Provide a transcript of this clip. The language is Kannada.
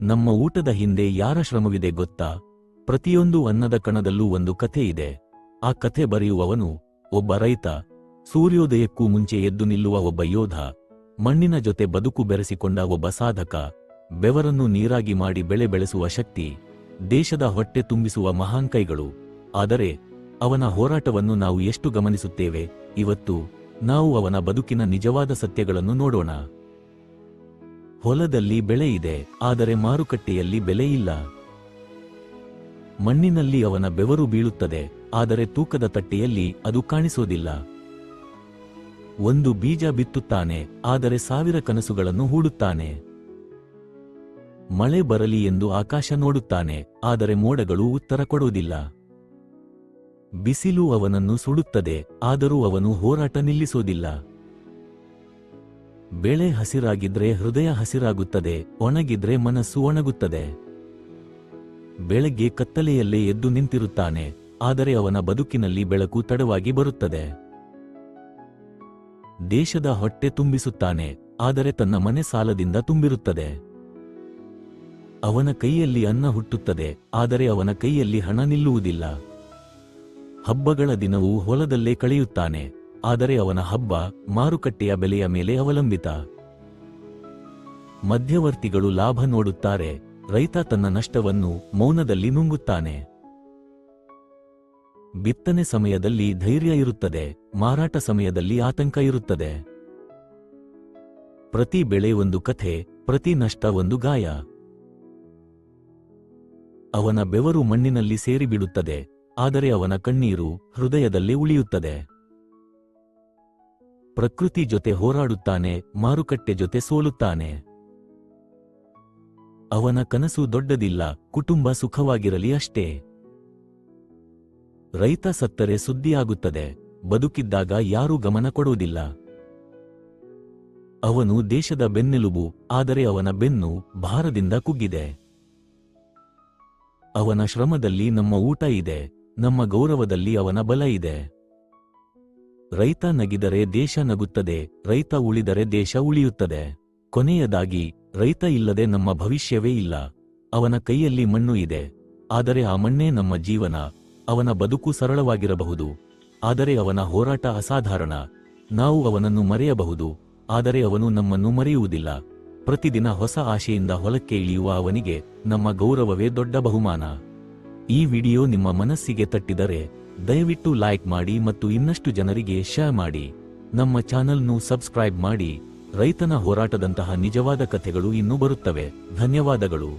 ನಮ್ಮ ಊಟದ ಹಿಂದೆ ಯಾರ ಶ್ರಮವಿದೆ ಗೊತ್ತಾ? ಪ್ರತಿಯೊಂದು ಅನ್ನದ ಕಣದಲ್ಲೂ ಒಂದು ಕಥೆ ಇದೆ. ಆ ಕಥೆ ಬರೆಯುವವನು ಒಬ್ಬ ರೈತ, ಸೂರ್ಯೋದಯಕ್ಕೂ ಮುಂಚೆ ಎದ್ದು ನಿಲ್ಲುವ ಒಬ್ಬ ಯೋಧ, ಮಣ್ಣಿನ ಜೊತೆ ಬದುಕು ಬೆರೆಸಿಕೊಂಡ ಒಬ್ಬ ಸಾಧಕ, ಬೆವರನ್ನು ನೀರಾಗಿ ಮಾಡಿ ಬೆಳೆ ಬೆಳೆಸುವ ಶಕ್ತಿ, ದೇಶದ ಹೊಟ್ಟೆ ತುಂಬಿಸುವ ಮಹಾನ್ ಕೈಗಳು. ಆದರೆ ಅವನ ಹೋರಾಟವನ್ನು ನಾವು ಎಷ್ಟು ಗಮನಿಸುತ್ತೇವೆ? ಇವತ್ತು ನಾವು ಅವನ ಬದುಕಿನ ನಿಜವಾದ ಸತ್ಯಗಳನ್ನು ನೋಡೋಣ. ಹೊಲದಲ್ಲಿ ಬೆಳೆ ಇದೆ, ಆದರೆ ಮಾರುಕಟ್ಟೆಯಲ್ಲಿ ಬೆಲೆ ಇಲ್ಲ. ಮಣ್ಣಿನಲ್ಲಿ ಅವನ ಬೆವರು ಬೀಳುತ್ತದೆ, ಆದರೆ ತೂಕದ ತಟ್ಟೆಯಲ್ಲಿ ಅದು ಕಾಣಿಸೋದಿಲ್ಲ. ಒಂದು ಬೀಜ ಬಿತ್ತುತ್ತಾನೆ, ಆದರೆ 1000 ಕನಸುಗಳನ್ನು ಹೂಡುತ್ತಾನೆ. ಮಳೆ ಬರಲಿ ಎಂದು ಆಕಾಶ ನೋಡುತ್ತಾನೆ, ಆದರೆ ಮೋಡಗಳು ಉತ್ತರ ಕೊಡುವುದಿಲ್ಲ. ಬಿಸಿಲು ಅವನನ್ನು ಸುಡುತ್ತದೆ, ಆದರೂ ಅವನು ಹೋರಾಟ ನಿಲ್ಲಿಸೋದಿಲ್ಲ. ಬೆಳೆ ಹಸಿರಾಗಿದ್ರೆ ಹೃದಯ ಹಸಿರಾಗುತ್ತದೆ, ಒಣಗಿದ್ರೆ ಮನಸ್ಸು ಒಣಗುತ್ತದೆ. ಬೆಳಗ್ಗೆ ಕತ್ತಲೆಯಲ್ಲೇ ಎದ್ದು ನಿಂತಿರುತ್ತಾನೆ, ಆದರೆ ಅವನ ಬದುಕಿನಲ್ಲಿ ಬೆಳಕು ತಡವಾಗಿ ಬರುತ್ತದೆ. ದೇಶದ ಹೊಟ್ಟೆ ತುಂಬಿಸುತ್ತಾನೆ, ಆದರೆ ತನ್ನ ಮನೆ ಸಾಲದಿಂದ ತುಂಬಿರುತ್ತದೆ. ಅವನ ಕೈಯಲ್ಲಿ ಅನ್ನ ಹುಟ್ಟುತ್ತದೆ, ಆದರೆ ಅವನ ಕೈಯಲ್ಲಿ ಹಣ ನಿಲ್ಲುವುದಿಲ್ಲ. ಹಬ್ಬಗಳ ದಿನವೂ ಹೊಲದಲ್ಲೇ ಕಳೆಯುತ್ತಾನೆ, ಆದರೆ ಅವನ ಹಬ್ಬ ಮಾರುಕಟ್ಟೆಯ ಬೆಲೆಯ ಮೇಲೆ ಅವಲಂಬಿತ. ಮಧ್ಯವರ್ತಿಗಳು ಲಾಭ ನೋಡುತ್ತಾರೆ, ರೈತ ತನ್ನ ನಷ್ಟವನ್ನು ಮೌನದಲ್ಲಿ ನುಂಗುತ್ತಾನೆ. ಬಿತ್ತನೆ ಸಮಯದಲ್ಲಿ ಧೈರ್ಯ ಇರುತ್ತದೆ, ಮಾರಾಟ ಸಮಯದಲ್ಲಿ ಆತಂಕ ಇರುತ್ತದೆ. ಪ್ರತಿ ಬೆಳೆ ಒಂದು ಕಥೆ, ಪ್ರತಿ ನಷ್ಟ ಒಂದು ಗಾಯ. ಅವನ ಬೆವರು ಮಣ್ಣಿನಲ್ಲಿ ಸೇರಿಬಿಡುತ್ತದೆ, ಆದರೆ ಅವನ ಕಣ್ಣೀರು ಹೃದಯದಲ್ಲಿ ಉಳಿಯುತ್ತದೆ. ಪ್ರಕೃತಿ ಜೊತೆ ಹೋರಾಡುತ್ತಾನೆ, ಮಾರುಕಟ್ಟೆ ಜೊತೆ ಸೋಲುತ್ತಾನೆ. ಅವನ ಕನಸು ದೊಡ್ಡದಿಲ್ಲ, ಕುಟುಂಬ ಸುಖವಾಗಿರಲಿ ಅಷ್ಟೇ. ರೈತ ಸತ್ತರೆ ಸುದ್ದಿಯಾಗುತ್ತದೆ, ಬದುಕಿದ್ದಾಗ ಯಾರೂ ಗಮನ ಕೊಡುವುದಿಲ್ಲ. ಅವನು ದೇಶದ ಬೆನ್ನೆಲುಬು, ಆದರೆ ಅವನ ಬೆನ್ನು ಭಾರದಿಂದ ಕುಗ್ಗಿದೆ. ಅವನ ಶ್ರಮದಲ್ಲಿ ನಮ್ಮ ಊಟ ಇದೆ, ನಮ್ಮ ಗೌರವದಲ್ಲಿ ಅವನ ಬಲ ಇದೆ. ರೈತ ನಗಿದರೆ ದೇಶ ನಗುತ್ತದೆ, ರೈತ ಉಳಿದರೆ ದೇಶ ಉಳಿಯುತ್ತದೆ. ಕೊನೆಯದಾಗಿ, ರೈತ ಇಲ್ಲದೆ ನಮ್ಮ ಭವಿಷ್ಯವೇ ಇಲ್ಲ. ಅವನ ಕೈಯಲ್ಲಿ ಮಣ್ಣು ಇದೆ, ಆದರೆ ಆ ಮಣ್ಣೇ ನಮ್ಮ ಜೀವನ. ಅವನ ಬದುಕು ಸರಳವಾಗಿರಬಹುದು, ಆದರೆ ಅವನ ಹೋರಾಟ ಅಸಾಧಾರಣ. ನಾವು ಅವನನ್ನು ಮರೆಯಬಹುದು, ಆದರೆ ಅವನು ನಮ್ಮನ್ನು ಮರೆಯುವುದಿಲ್ಲ. ಪ್ರತಿದಿನ ಹೊಸ ಆಶೆಯಿಂದ ಹೊಲಕ್ಕೆ ಇಳಿಯುವ ಅವನಿಗೆ ನಮ್ಮ ಗೌರವವೇ ದೊಡ್ಡ ಬಹುಮಾನ. ಈ ವಿಡಿಯೋ ನಿಮ್ಮ ಮನಸ್ಸಿಗೆ ತಟ್ಟಿದರೆ ದಯವಿಟ್ಟು ಲೈಕ್ ಮಾಡಿ ಮತ್ತು ಇನ್ನಷ್ಟು ಜನರಿಗೆ ಶೇರ್ ಮಾಡಿ. ನಮ್ಮ ಚಾನೆಲ್ನು ಸಬ್ಸ್ಕ್ರೈಬ್ ಮಾಡಿ. ರೈತನ ಹೋರಾಟದಂತಹ ನಿಜವಾದ ಕಥೆಗಳು ಇನ್ನೂ ಬರುತ್ತವೆ. ಧನ್ಯವಾದಗಳು.